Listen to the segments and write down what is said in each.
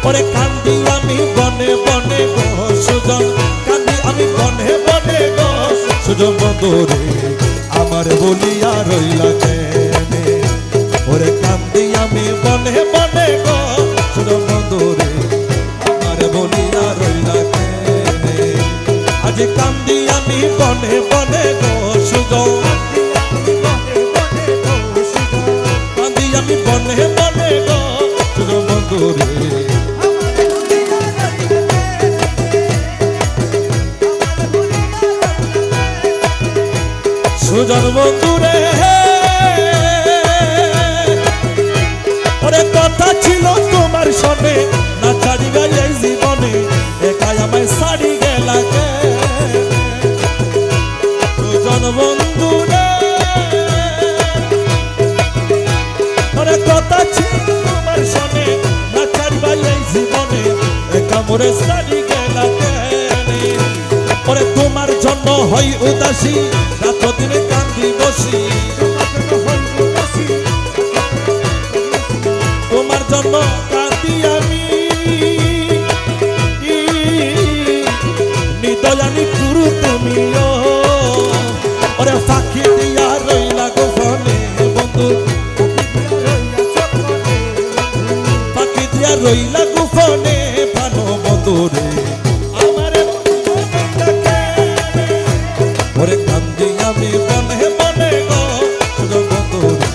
ওরে কান্দি আমি বনে বনে গো সুজন, কান্দি আমি বনে বনে গো সুজন বন্ধুরে আমার বলিয়া রইলা কেনে। ওরে কান্দি আমি বনে বনে গো সুজন বন্ধুরে আমার বলিয়া রইলা কেনে। আজ কান্দি আমি বনে বনে গো সুজন, কান্দি আমি বনে বনে গো সুজন বন্ধুরে সুজন বন্ধুরে। ওরে কথা ছিল তোমার সনে না ছাড়িবা এই জীবনে, একাই আমায় ছাড়ি গেলা কে। সুজন বন্ধুরে ওরে কথা ছিল তোমার সনে না ছাড়িবা এই জীবনে, একা মোরে ছাড়ি গেলা কে। ওরে তোমার জন্য হই উদাসী রাত দিনে কান্দি বসি, তোমার জন্য কান্দি আমি নিদয়ানি গুরু তুমিও। ওরে ফাঁকি দিয়া রইলা গোপনে বন্ধু, ফাঁকি দিয়া রইলা গোপনে ভানো বন্ধুরে ওরে কান্দি আমি বনে বনে গো সুজন বন্ধুরে।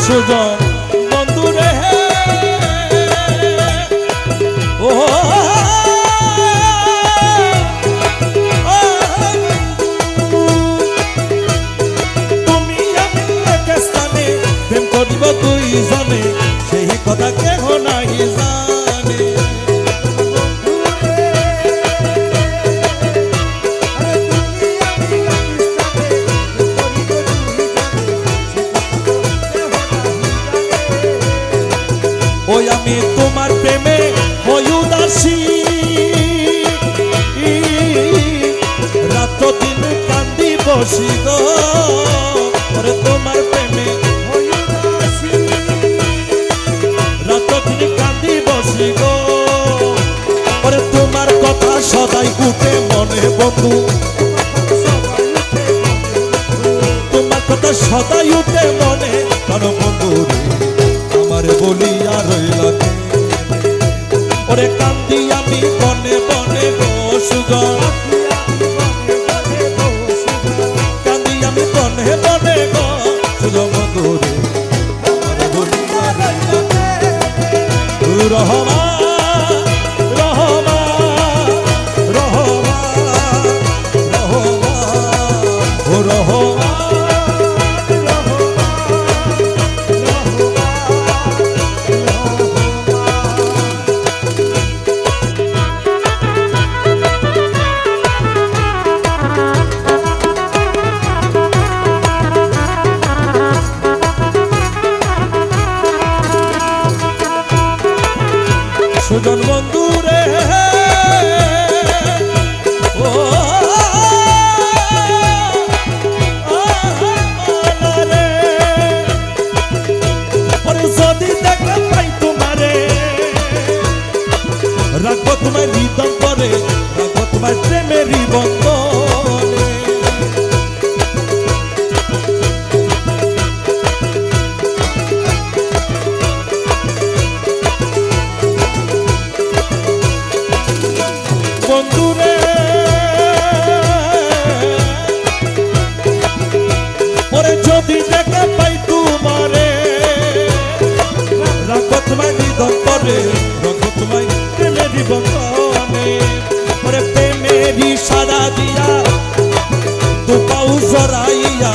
সুজন বন্ধুরে ও তুমি আমি এক স্থানে প্রেম করিব দুইজনে, সেই কথা কেহ নাই জানে। ওই আমি তোমার প্রেমে হই উদাসী রাত দিন কান্দি বসি গো। ওরে তোমার প্রেমে হই উদাসী রাত দিন কান্দি বসি গো। ওরে তোমার কথা সদাই উঠে মনে বন্ধু, তোমার কথা সদাই উঠে মনে কারো বন্ধুরে আমার বলিয়া রইলা কেনে। ওরে কান্দি আমি বনে বনে গো সুজন, কান্দি আমি বনে বনে গো সুজন বন্ধুরে আমার বলিয়া রইলা কেনে। রহমা রহমা রহমা রহমা ও রহমা সুজন বন্ধুরে ও যদি দেখা পাই তোমারে রাখবো তোমার হৃদয় করে, রাখবো তোমার প্রেমেরই বন্ধনে। বন্ধুরে ওরে যদি দেখা পাই তোমারে রাখবো তোমার হৃদয় করে, রাখবো তোমার প্রেমেরই বন্ধনে। ওরে প্রেমেরই সারা দিয়া দু পাউ জড়াইয়া,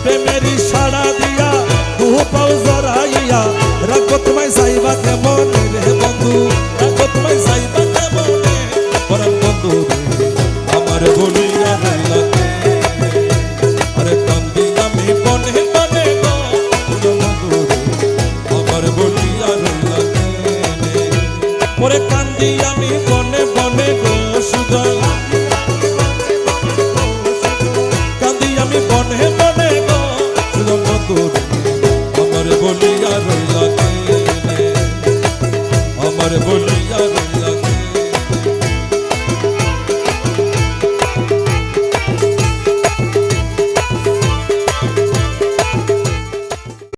প্রেমেরই সারা দিয়া দু পাউ জড়াইয়া রাখবো তোমায় যাইবা কেমনে রে বন্ধু, রাখো তোমায় যাইবা কেমনে পরাণ বন্ধু রে আমার বলিয়া রইলা কেনে। আরে কান্দি আমি বনে বনে গো সুজন বন্ধু রে আমার বলিয়া রইলা কেনে। ওরে কান্দি আমি বনে বনে গো সুজন, কান্দি আমি বনে বনে গো সুজন বন্ধু রে আমার বলিয়া রইলা কেনে, আমার বলি